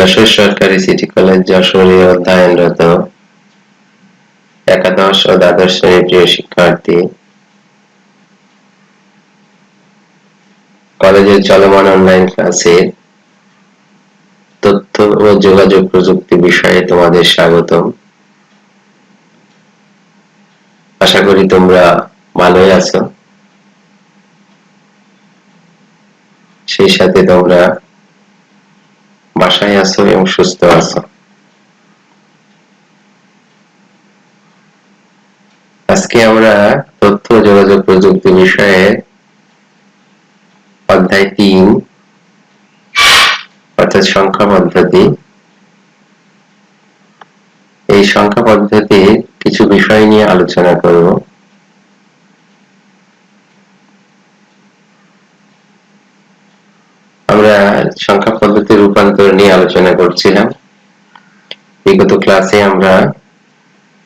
যশোর সরকারি city college যশোরে অধ্যয়নরত একাদশ ও দ্বাদশ শ্রেণীর প্রিয় শিক্ষার্থী, কলেজের চলমান অনলাইন ক্লাসে তথ্য ও যোগাযোগ প্রযুক্তি বিষয়ে তোমাদের স্বাগতম। আশা করি তোমরা ভালোই আছো। সেই সাথে তোমরা বাসায় আছো এবং সুস্থ আছো। আজকে আমরা তথ্য ও যোগাযোগ প্রযুক্তি বিষয়ে অধ্যায় 3 অর্থাৎ সংখ্যা পদ্ধতি, এই সংখ্যা পদ্ধতির কিছু বিষয় নিয়ে আলোচনা করব। আমরা সংখ্যা পদ্ধতির রূপান্তর নিয়ে আলোচনা করছিলাম। বিগত ক্লাসে আমরা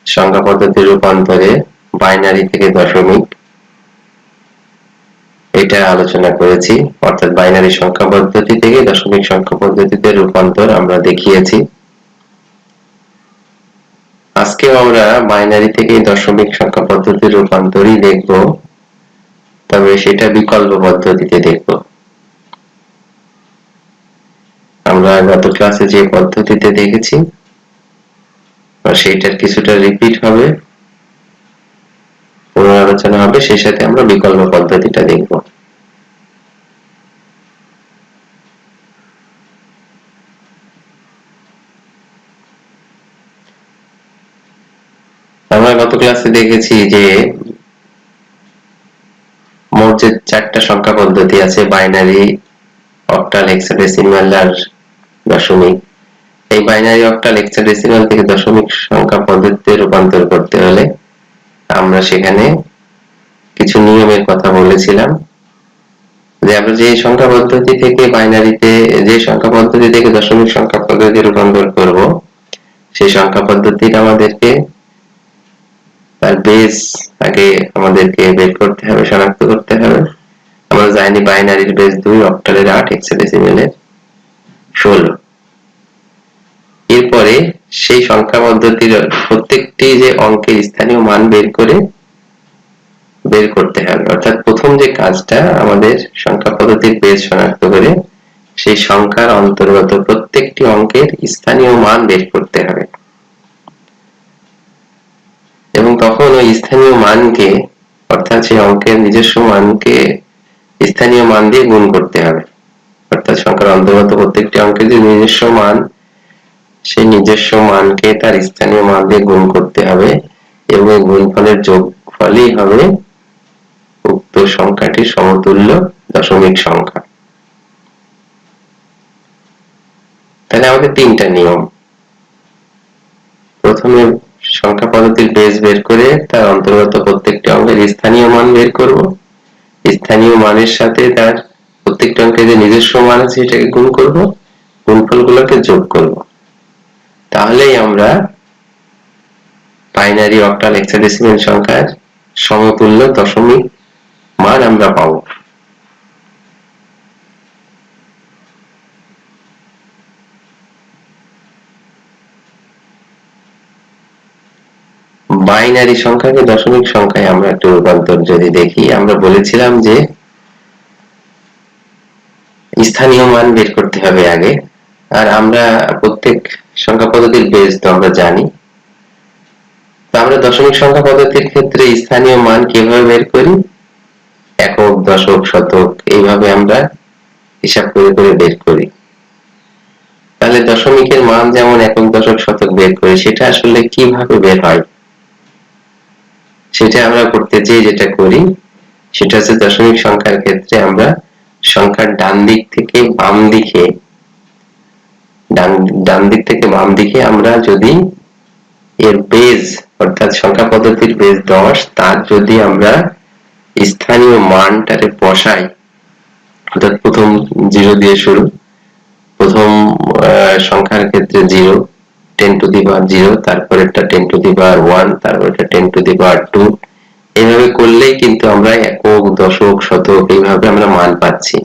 সংখ্যা পদ্ধতির রূপান্তরে বাইনারি থেকে দশমিক এটা আলোচনা করেছি, অর্থাৎ বাইনারি সংখ্যা পদ্ধতি থেকে দশমিক সংখ্যা পদ্ধতিতে রূপান্তর আমরা দেখিয়েছি। আজকেও আমরা বাইনারি থেকে দশমিক সংখ্যা পদ্ধতির রূপান্তরই দেখব, তবে সেটা বিকল্প পদ্ধতিতে দেখব। আমরা গত ক্লাসে যে পদ্ধতিতে দেখেছি সেইটার কিছুটা রিপিট হবে, পুনরালোচনা হবে, সেই সাথে আমরা বিকল্প পদ্ধতিটা দেখব। আমরা গত ক্লাসে দেখেছি যে মোট যে 4টা সংখ্যা পদ্ধতি আছে, বাইনারি, অক্টাল, হেক্সাডেসিমাল আর দশমিক। এই বাইনারি, অক্টাল, হেক্সাডেসিমাল থেকে দশমিক সংখ্যা পদ্ধতিতে রূপান্তর করতে হলে আমরা সেখানে কিছু নিয়মের কথা বলেছিলাম, যে আমরা যে সংখ্যা পদ্ধতি থেকে বাইনারিতে, যে সংখ্যা পদ্ধতি থেকে দশমিক সংখ্যা পদ্ধতিতে রূপান্তর করব, সেই সংখ্যা পদ্ধতিটা আমাদেরকে তার বেস আগে আমাদেরকে বের করতে হবে, শনাক্ত করতে হবে। আমরা জানি বাইনারির বেস 2, অক্টালের 8, হেক্সাডেসিমালের 16। এরপরে সেই সংখ্যা পদ্ধতির প্রত্যেকটি যে অঙ্কের স্থানীয় মান বের করতে হবে, অর্থাৎ প্রথম যে কাজটা আমাদের সংখ্যা পদ্ধতির বেস শনাক্ত করে সেই সংখ্যার অন্তর্গত প্রত্যেকটি অঙ্কের স্থানীয় মান বের করতে হবে, এবং তখন ওই স্থানীয় মানকে, অর্থাৎ সেই অঙ্কের নিজস্ব মানকে স্থানীয় মান দিয়ে গুণ করতে হবে। অর্থাৎ সংখ্যার অন্তর্গত প্রত্যেকটি অঙ্কের যে নিজস্ব মান, সেই নিজস্ব মানকে তার স্থানীয় মান দিয়ে গুণ করতে হবে, এবং এই গুণফলের যোগফলই হবে উক্ত সংখ্যাটির সমতুল্য দশমিক সংখ্যা। তাহলে আমাদের 3টা নিয়ম। প্রথমে সংখ্যা পদ্ধতির বেস বের করে তার অন্তর্গত প্রত্যেকটি অঙ্কের স্থানীয় মান বের করব, স্থানীয় মানের সাথে তার প্রত্যেকটি অঙ্কের যে নিজস্ব মান আছে সেটাকে গুণ করব, গুণফলগুলোকে যোগ করব। তাহলেই আমরা বাইনারি, অক্টাল, হেক্সাডেসিমাল সংখ্যার সমতুল্য দশমিক মান আমরা পাবো। বাইনারি সংখ্যাকে দশমিক সংখ্যায় আমরা একটু রূপান্তর যদি দেখি, আমরা বলেছিলাম যে স্থানীয় মান বের করতে হবে আগে, আর আমরা প্রত্যেক সংখ্যা পদ্ধতির বেস তো আমরা জানি। আমরা দশমিক সংখ্যা পদ্ধতির ক্ষেত্রে স্থানীয় মান কিভাবে বের করি, একক, দশক, শতক, এইভাবে আমরা হিসাব করে করে বের করি। তাহলে দশমিকের মান যেমন একক, দশক, শতক বের করি, সেটা আসলে কিভাবে বের হয় সেটা আমরা করতে যেটা করি সেটা হচ্ছে, দশমিক সংখ্যার ক্ষেত্রে আমরা সংখ্যার ডান দিক থেকে বাম দিকে আমরা যদি এর বেস, অর্থাৎ সংখ্যা পদ্ধতির বেস 10, তার যদি আমরা স্থানীয় মানটারে বসাই, অর্থাৎ প্রথম 0 দিয়ে শুরু, প্রথম সংখ্যার ক্ষেত্রে 0, 10 to the power 0, তারপর একটা 10 to the power 1, তারপর একটা 10 to the power 2, এইভাবে করলেই কিন্তু আমরা একক, দশক, শতক এইভাবে আমরা মান পাচ্ছি।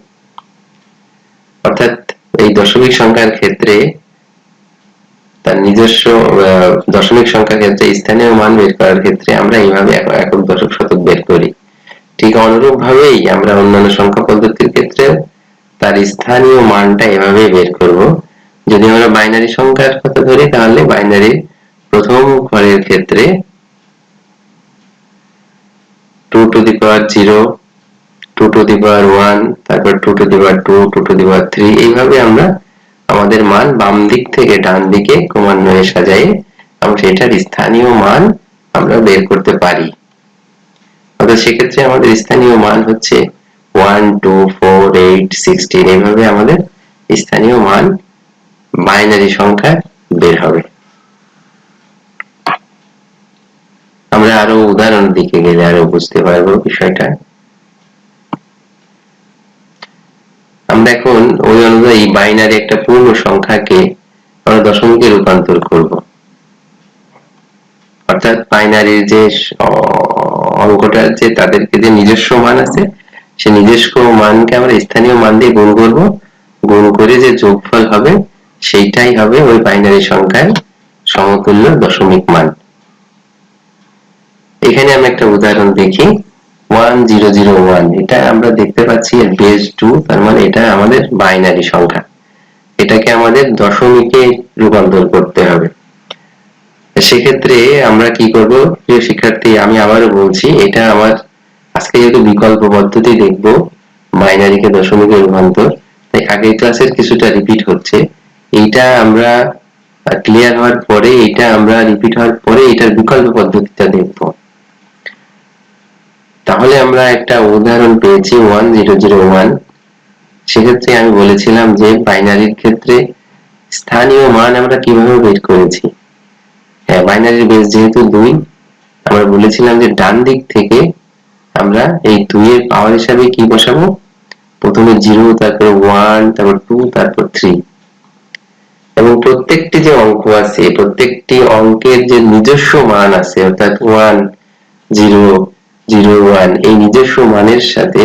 অর্থাৎ এই দশমিক সংখ্যার ক্ষেত্রে তার নিজস্ব দশমিক সংখ্যার ক্ষেত্রে স্থানীয় মান বের করার ক্ষেত্রে আমরা এইভাবে একক দশক শতক বের করি। ঠিক অনুরূপ ভাবেই আমরা অন্যান্য সংখ্যা পদ্ধতির ক্ষেত্রে তার স্থানীয় মানটা এভাবে বের করব। যদি আমরা বাইনারি সংখ্যার কথা ধরি তাহলে বাইনারি প্রথম ঘরের ক্ষেত্রে 2 to the power 0, 2 to the power 1, তারপর 2 to the power 2, 2 to the power 3, এইভাবে আমরা আমাদের মান বাম দিক থেকে ডান দিকে ক্রমান্বয়ে সাজাই আমরা সেটার স্থানীয় মান আমরা বের করতে পারি। অর্থাৎ সেক্ষেত্রে আমাদের স্থানীয় মান হচ্ছে 1, 2, 4, 8, 16, এইভাবে আমাদের স্থানীয় মান বাইনারি সংখ্যা বের হবে। আমরা আরো উদাহরণ দিকে গেলে আরো বুঝতে পারবো বিষয়টা। আমরা এখন ওই অনুযায়ী বাইনারি একটা পূর্ণ সংখ্যাকে আমরা দশমিকে রূপান্তর করব। অর্থাৎ বাইনারির যে অঙ্কটার যে তাদেরকে যে নিজস্ব মান আছে সেই নিজস্ব মানকে আমরা স্থানীয় মান দিয়ে গুণ করব, গুণ করে যে যোগফল হবে সেইটাই হবে ওই বাইনারি সংখ্যার সমতুল্য দশমিক মান। এখানে আমরা একটা উদাহরণ দেখি 1001, এটা আমরা দেখতে পাচ্ছি এর বেস 2, তার মানে এটা আমাদের বাইনারি সংখ্যা, এটাকে আমাদের দশমিকে রূপান্তর করতে হবে। সেক্ষেত্রে আমরা কি করব প্রিয় শিক্ষার্থী, আমি আবারও বলছি এটা আমার আজকে যেহেতু বিকল্প পদ্ধতি দেখব বাইনারিকে দশমিকে রূপান্তর, তাই আগের ক্লাসের কিছুটা রিপিট হচ্ছে, এইটা আমরা ক্লিয়ার হওয়ার পরে এটা আমরা রিপিট হওয়ার পরে এটার বিকল্প পদ্ধতিটা দেখব। তাহলে আমরা একটা উদাহরণ পেয়েছি 1001। সেক্ষেত্রে আমি বলেছিলাম যে বাইনারির ক্ষেত্রে স্থানীয় মান আমরা কিভাবে বের করেছি। হ্যাঁ, বাইনারির বেস যেহেতু 2, আমরা বলেছিলাম যে ডান দিক থেকে আমরা এই 2 এর পাওয়ার হিসাবে কি বসাবো, প্রথমে 0, তারপর 1, তারপর 2, তারপর 3, এবং প্রত্যেকটি যে অঙ্ক আছে প্রত্যেকটি অঙ্কের যে নিজস্ব মান আছে অর্থাৎ 1, 0, 0, 1 এই নিজস্ব মানের সাথে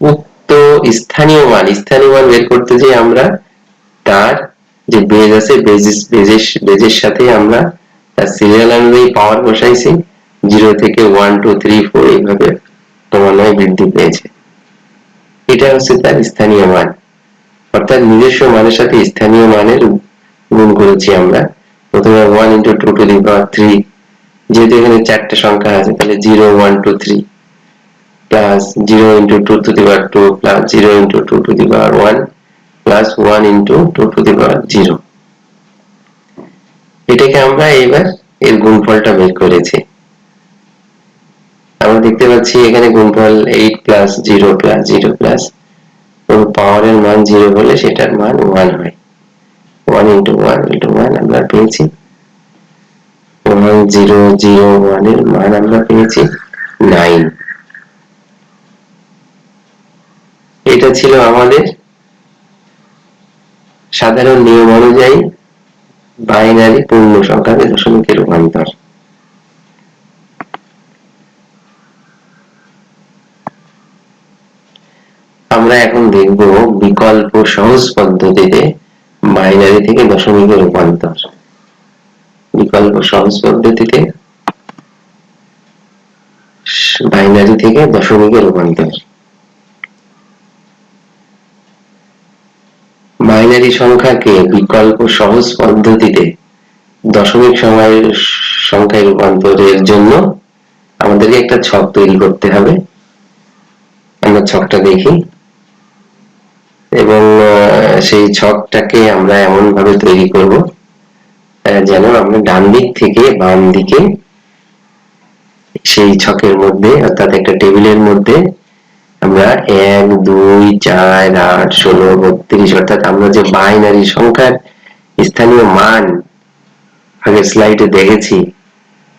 উক্ত স্থানীয় মান বের করতে যে আমরা তার যে বেজ আছে বেজের সাথে আমরা তার সিরিয়াল অনুযায়ী পাওয়ার বসাইছি, 0 থেকে 1, 2, 3, 4 এইভাবে ক্রমান্বয়ে বৃদ্ধি পেয়েছে। এটা হচ্ছে তার স্থানীয় মান, অর্থাৎ নিজস্ব মানের সাথে স্থানীয় মানের গুণ করেছি আমরা। প্রথমে 1 into 2 to the power 3, যেহেতু এখানে চারটে সংখ্যা আছে তাহলে 0, 1, 2, 3 plus 0 into 2 to the power 2 plus 0 into 2 to the power 1 plus 1 into 2 to the power 0, এটাকে আমরা এবার এর গুণফলটা বের করেছি। আমরা দেখতে পাচ্ছি এখানে গুণফল 8 plus 0 plus 0 plus পাওয়ারের মান 0 হলে সেটার মান 1 হয়। 1 into 1 into 1 আমরা পেয়েছি 1001 এর মান আমরা পেয়েছি 9। এটা ছিল আমাদের সাধারণ নিয়ম অনুযায়ী বাইনারি পূর্ণ সংখ্যাকে দশমিকে রূপান্তর। আমরা এখন দেখব বিকল্প সহজ পদ্ধতিতে বাইনারি থেকে দশমিকে রূপান্তর। বিকল্প সহজ পদ্ধতিতে বাইনারি থেকে দশমিকে রূপান্তর। বাইনারি সংখ্যাকে বিকল্প সহজ পদ্ধতিতে দশমিক সংখ্যায় রূপান্তরের জন্য আমাদেরকে একটা ছক তৈরি করতে হবে। আমরা ছকটা দেখি এবং সেই ছকটাকে আমরা এমন ভাবে তৈরি করব যেন আমরা ডান দিক থেকে বাম দিকে সেই ছকের মধ্যে অর্থাৎ একটা টেবিলের মধ্যে আমরা 1, 2, 4, 8, 16, 32 অর্থাৎ আমরা যে বাইনারি সংখ্যার স্থানীয় মান আগের স্লাইডে দেখেছি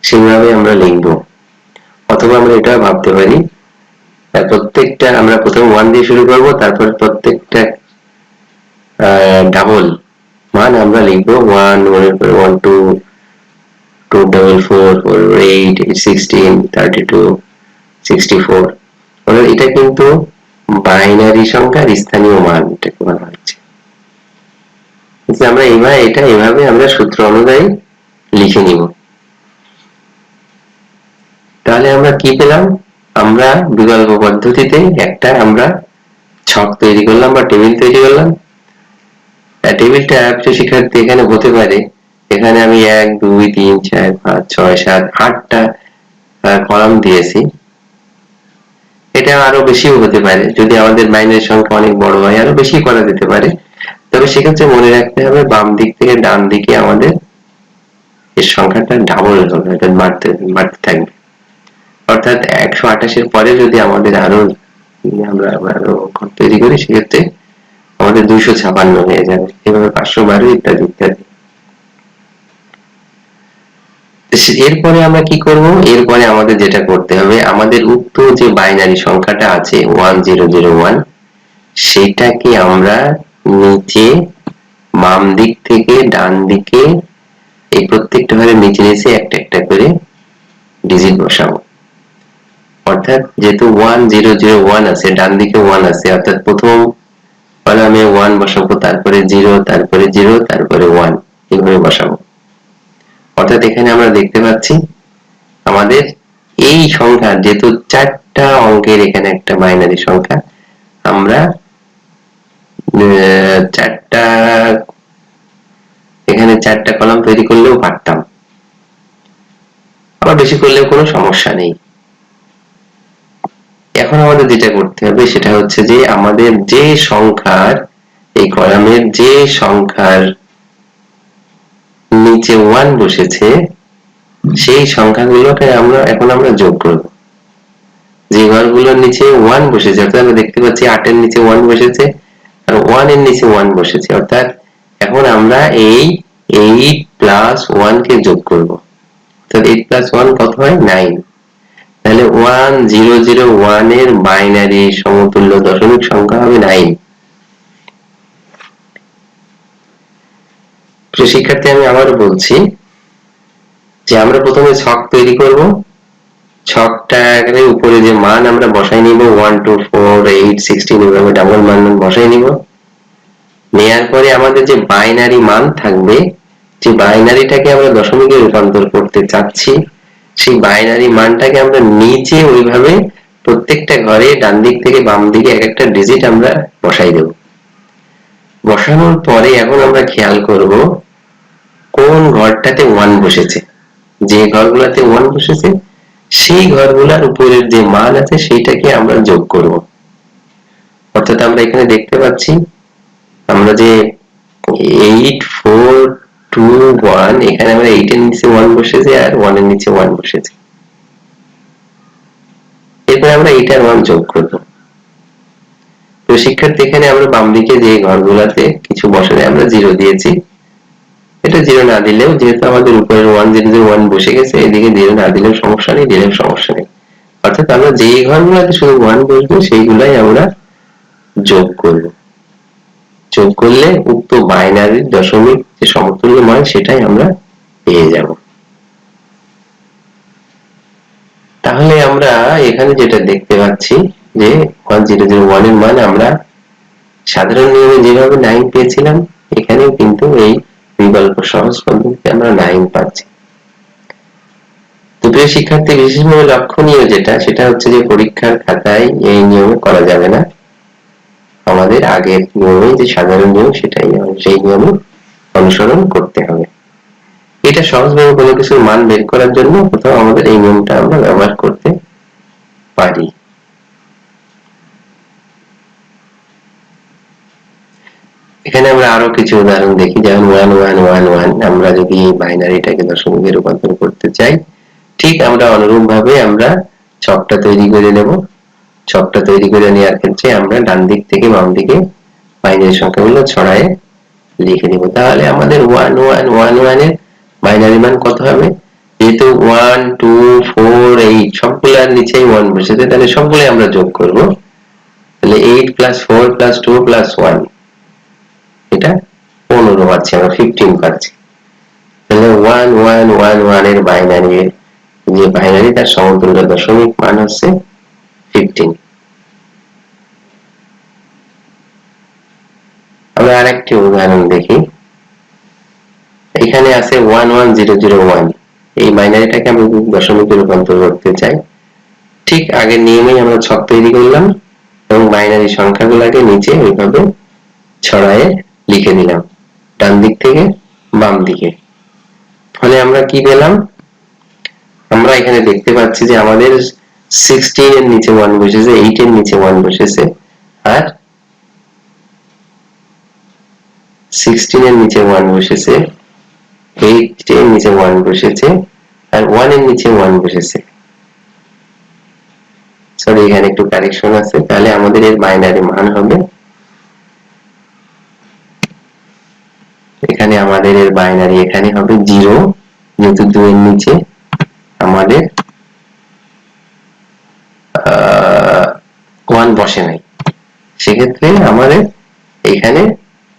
সেভাবে আমরা লিখব। অথবা আমরা এটা ভাবতে পারি প্রত্যেকটা আমরা প্রথমে 1 দিয়ে শুরু করব, তারপর প্রত্যেকটা ডাবল মান আমরা লিখব 1, 1, 2, 2, 4, 4, 8, 16, 32, 64। এটা কিন্তু বাইনারি সংখ্যার স্থানীয় মান এটাকে বলা হচ্ছে। আমরা এভাবে আমরা সূত্র অনুযায়ী লিখে নিব। তাহলে আমরা কি পেলাম? আমরা বিকল্প পদ্ধতিতে একটা আমরা ছক তৈরি করলাম বা টেবিল তৈরি করলাম। টেবিলটা প্রিয় শিক্ষার্থী এখানে হতে পারে, এখানে আমি 1 2 3 4 5 6 7 8টা কলাম দিয়েছি। এটা আরো বেশিও হতে পারে, যদি আমাদের বাইনারি সংখ্যা অনেক বড় হয় আরো বেশি করা যেতে পারে। তবে সেক্ষেত্রে মনে রাখতে হবে বাম দিক থেকে ডান দিকে আমাদের এর সংখ্যাটা ডাবল হবে, এটা বাড়তে থাকবে। অর্থাৎ 128 এর পরে যদি আমাদের আমরা আরো ঘর তৈরি করি, সেক্ষেত্রে আমাদের 256 হয়ে যাবে, এভাবে 512 ইত্যাদি ইত্যাদি। এরপরে আমরা কি করব? এরপরে আমাদের যেটা করতে হবে, আমাদের উক্ত যে বাইনারি সংখ্যাটা আছে 1001, সেটাকে আমরা নিচে বাম দিক থেকে ডান দিকে এই প্রত্যেকটা ঘরের নিচে নিচে একটা একটা করে ডিজিট বসাবো। অর্থাৎ যেহেতু 1001 আছে, ডান দিকে 1 আছে, অর্থাৎ প্রথম কলামে 1 বসাবো, তারপরে 0, তারপরে 0, তারপরে 1, এইভাবে বসাবো। অর্থাৎ এখানে আমরা দেখতে পাচ্ছি আমাদের এই সংখ্যা, যেহেতু 4টা অঙ্কের এখানে একটা বাইনারি সংখ্যা, আমরা 4টা এখানে 4টা কলাম তৈরি করলেও পারতাম, আবার বেশি করলেও কোনো সমস্যা নেই। এখন আমাদের যেটা করতে হবে সেটা হচ্ছে যে আমাদের যে সংখ্যার এই কলামের যে সংখ্যার নিচে 1 বসেছে, সেই সংখ্যাগুলোকে এখন আমরা যোগ করব। যে ঘরগুলোর নিচে 1 বসেছে, অর্থাৎ আমরা দেখতে পাচ্ছি 8 এর নিচে 1 বসেছে আর 1 এর নিচে 1 বসেছে, অর্থাৎ এখন আমরা এই 8 প্লাস 1 কে যোগ করব। অর্থাৎ 8 প্লাস 1 কত হয়? 9। তাহলে 1001 এর বাইনারি সমতুল্য দশমিক সংখ্যা হবে 9। প্রিয় শিক্ষার্থী, আমি আবারও বলছি যে আমরা প্রথমে ছক তৈরি করব। ছকটার উপরে যে মান আমরা বসাই নিব 1 2 4 8 16 এভাবে ডাবল মান বসাই নিব। নেয়ার পরে আমাদের যে বাইনারি মান থাকবে, যে বাইনারিটাকে আমরা দশমিকে রূপান্তর করতে চাচ্ছি, সেই বাইনারি মানটাকে আমরা নিচে ওইভাবে প্রত্যেকটা ঘরে ডান দিক থেকে বাম দিকে এক একটা ডিজিট আমরা বসাই দেব। বসানোর পরে এখন আমরা খেয়াল করব কোন ঘরটাতে 1 বসেছে। যে ঘরগুলোতে 1 বসেছে সেই ঘরগুলোর উপরের যে মান আছে সেইটাকে আমরা যোগ করব। অর্থাৎ আমরা এখানে দেখতে পাচ্ছি আমরা যে 8 4 2 1, এখানে আমরা 8 এর নিচে 1 বসেছে আর 1 এর নিচে 1 বসেছে। এরপর আমরা 8 আর 1 যোগ করব। তো শিক্ষার্থী, এখানে আমরা বাম দিকে যে ঘরগুলোতে কিছু বসালে আমরা 0 দিয়েছি। এটা 0 না দিলেও, যেহেতু আমাদের উপরের 1 0 1 বসে গেছে, এদিকে 0 না দিলেও সমস্যা নেই, দিলেও সমস্যা নেই। অর্থাৎ আমরা যেই ঘরগুলোতে শুধু 1 বসবে সেইগুলাই আমরা যোগ করব। যোগ করলে উক্ত বাইনারি দশমিক যে সমতুল্য মান সেটাই আমরা পেয়ে যাব। তাহলে আমরা এখানে যেটা দেখতে পাচ্ছি যে 1001 এর মান আমরা সাধারণ নিয়মে যেভাবে 9 পেয়েছিলাম, এখানেও কিন্তু এই বিকল্প সহজ পদ্ধতিতে আমরা 9 পাচ্ছি। তো প্রিয় শিক্ষার্থী, বিশেষভাবে লক্ষণীয় যেটা, সেটা হচ্ছে যে পরীক্ষার খাতায় এই নিয়মে করা যাবে না। আমাদের আগের নিয়মে যে সাধারণ নিয়ম, সেটাই সেই নিয়মে অনুসরণ করতে হবে। এটা সহজভাবে কোনো কিছুর মান বের করার জন্য কোথাও আমাদের এই নিয়মটা আমরা ব্যবহার করতে পারি। এখানে আমরা আরো কিছু উদাহরণ দেখি, যেমন 1111, আমরা যদি এই বাইনারিটাকে দশমিকে রূপান্তর করতে চাই, ঠিক আমরা অনুরূপ ভাবে আমরা ছকটা তৈরি করে নেব। ছকটা তৈরি করে নেওয়ার ক্ষেত্রে আমরা ডান দিক থেকে বাম দিকে বাইনারি সংখ্যাগুলো ছড়ায়ে লিখে নিব। তাহলে আমাদের 1111 এর বাইনারি মান কত হবে? যেহেতু 1 2 4 8 সবগুলোর নিচেই 1 বসেছে, তাহলে সবগুলোই আমরা যোগ করব। তাহলে 8 প্লাস 4 প্লাস 2 প্লাস 1, এটা 15 পাচ্ছি, আমরা 15 পাচ্ছি। তাহলে 1111 এর বাইনারি, যে বাইনারি তার সমতুল্য দশমিক মান হচ্ছে 15। আমরা আরেকটি উদাহরণ দেখি। এখানে আছে 11001, এই বাইনারিটাকে আমি দশমিকে রূপান্তর করতে চাই। ঠিক আগের নিয়মেই আমরা ছক তৈরি করলাম এবং বাইনারি সংখ্যাগুলোকে নিচে এইভাবে ছড়ায়ে লিখে দিলাম ডান দিক থেকে বাম দিকে। ফলে আমরা কি পেলাম, আমরা এখানে দেখতে পাচ্ছি যে আমাদের 16 এর নিচে 1 বসেছে, 8 এর নিচে 1 বসেছে, আর 16 এর নিচে 1 বসেছে, 8 এর নিচে 1 বসেছে, আর 1 এর নিচে 1 বসেছে। সরি, এখানে একটু কারেকশন আছে। তাহলে আমাদের এর বাইনারি মান হবে, এখানে আমাদের এর বাইনারি এখানে হবে 0, যেহেতু 2 এর নিচে আমাদের 1 বসে নাই, সেক্ষেত্রে আমাদের এখানে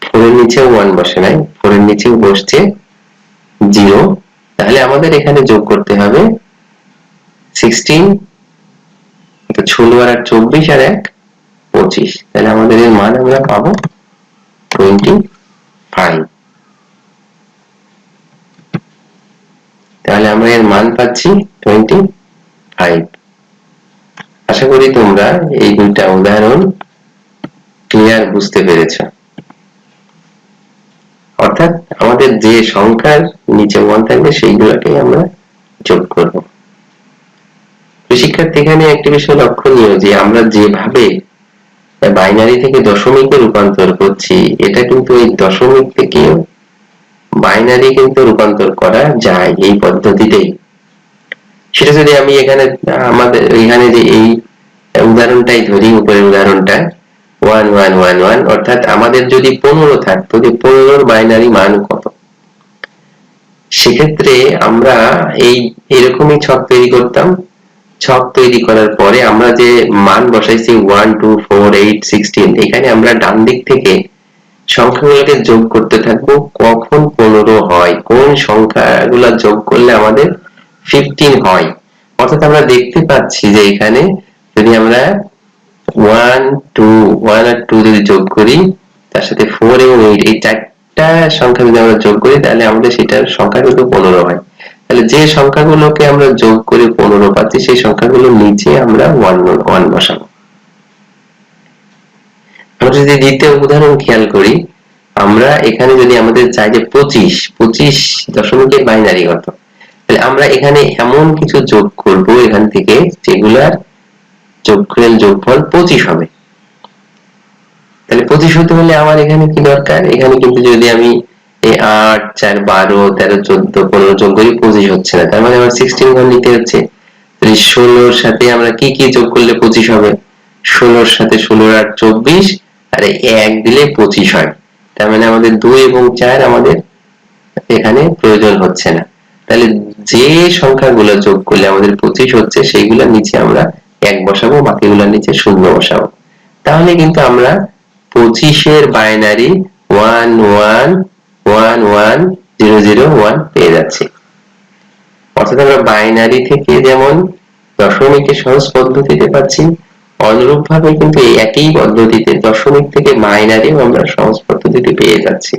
4 এর নিচে 1 বসে নাই, 4 এর নিচেও বসছে 0। তাহলে আমাদের এখানে যোগ করতে হবে 16, 16 আর 24 আর 1 25। তাহলে আমাদের এর মান আমরা পাবো 25। তাহলে আমরা এর মান পাচ্ছি 25। আশা করি তোমরা এই দুইটা উদাহরণ ক্লিয়ার বুঝতে পেরেছো। অর্থাৎ আমাদের যে সংখ্যার নিচে 1 থাকবে সেইগুলোকে আমরা যোগ করব। শিক্ষার্থী, এখানে একটি বিষয় লক্ষণীয় যে আমরা যেভাবে বাইনারি থেকে দশমিকে রূপান্তর করছি, এটা কিন্তু এই দশমিক থেকে বাইনারি কিন্তু রূপান্তর করা যায় এই পদ্ধতিতেই। সেটা যদি আমি এখানে আমাদের এখানে যে এই উদাহরণটাই ধরি, উপরের উদাহরণটা 1111, অর্থাৎ আমাদের যদি 15 থাকতো, যে 15 বাইনারি মান কত, সেক্ষেত্রে আমরা এই এরকমই ছক তৈরি করতাম। ছক তৈরি করার পরে আমরা যে মান বসাইছি 1 2 4 8 16, এখানে আমরা ডান দিক থেকে সংখ্যাগুলোকে যোগ করতে থাকবো কখন 15 হয়, কোন সংখ্যাগুলো যোগ করলে আমাদের 15 হয়। অর্থাৎ আমরা দেখতে পাচ্ছি যে এখানে যদি আমরা 1 2 1 আর 2 যদি যোগ করি, তার সাথে 4 এবং 8 এই চারটা সংখ্যা যদি আমরা যোগ করি, তাহলে আমাদের সেটার সংখ্যা কিন্তু 15 হয়। তাহলে যে সংখ্যাগুলোকে আমরা যোগ করে 15 পাচ্ছি, সেই সংখ্যাগুলোর নিচে আমরা 1 বসাবো। আমরা যদি দ্বিতীয় উদাহরণ খেয়াল করি, আমরা এখানে যদি আমাদের চাই যে 25 দশমিকের বাইনারি কত, তাহলে আমরা এখানে এমন কিছু যোগ করব এখান থেকে যেগুলার যোগফল 25 হবে। তাহলে 25 হতে হলে আমার এখানে কি দরকার, এখানে কিন্তু যদি আমি এই 8 4 12 13 14 15 যোগ করি 25 হচ্ছে না, তার মানে আমার 16 ঘর নিতে হচ্ছে। তাহলে 16 এর সাথে আমরা কি কি যোগ করলে 25 হবে, 16 এর সাথে 16 আর 24 আর 1 দিলে 25 হয়। তার মানে আমাদের 2 এবং 4 আমাদের এখানে প্রয়োজন হচ্ছে না। তাহলে যে সংখ্যাগুলো যোগ করলে আমাদের 25 হচ্ছে, সেইগুলোর নিচে আমরা 1 বসাবো, বাকিগুলোর নিচে 0 বসাবো। তাহলে কিন্তু আমরা 25 এর বাইনারি 11110001 পেয়ে যাচ্ছি। অর্থাৎ আমরা বাইনারি থেকে যেমন দশমিকে সহজ পদ্ধতিতে পাচ্ছি, অনুরূপ ভাবে কিন্তু এই একই পদ্ধতিতে দশমিক থেকে বাইনারিও আমরা সহজ পদ্ধতিতে পেয়ে যাচ্ছি।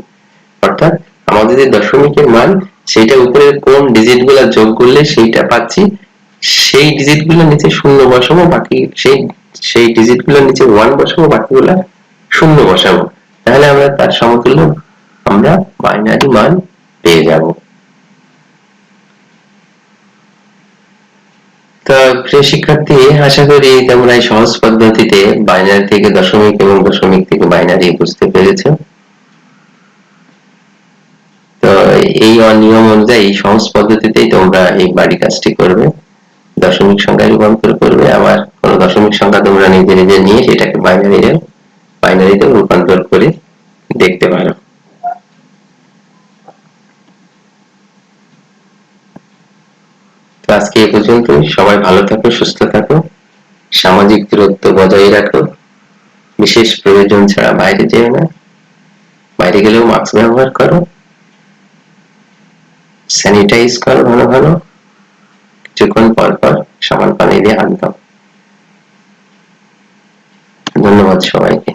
অর্থাৎ আমাদের যে দশমিকের মান, সেটা উপরে কোন ডিজিট গুলা যোগ করলে সেইটা পাচ্ছি, সেই ডিজিট গুলোর নিচে 0 বসাবো, বাকি সেই ডিজিট গুলোর নিচে 1 বসাবো, বাকিগুলা 0 বসাবো। তাহলে আমরা তার সমতুল্য আমরা বাইনারি মান পেয়ে যাব। তো প্রিয় শিক্ষার্থী, আশা করি তোমরা এই সহজ পদ্ধতিতে বাইনারি থেকে দশমিক এবং দশমিক থেকে বাইনারি বুঝতে পেরেছো। তো এই নিয়ম অনুযায়ী সহজ পদ্ধতিতেই তোমরা এই বাড়ি কাজটি করবে, দশমিক সংখ্যায় রূপান্তর করবে। আবার কোন দশমিক সংখ্যা তোমরা নিজে নিজে নিয়ে সেটাকে বাইনারিতে রূপান্তর করে দেখতে পারো। তো আজকে এই পর্যন্তই। সবাই ভালো থাকো, সুস্থ থাকো, সামাজিক দূরত্ব বজায় রাখো, বিশেষ প্রয়োজন ছাড়া বাইরে যেও না, বাইরে গেলেও মাস্ক ব্যবহার করো, স্যানিটাইজ করো ভালো ভালো, কিছুক্ষণ পর পর সাবান পানি দিয়ে হাত দাও। ধন্যবাদ সবাইকে।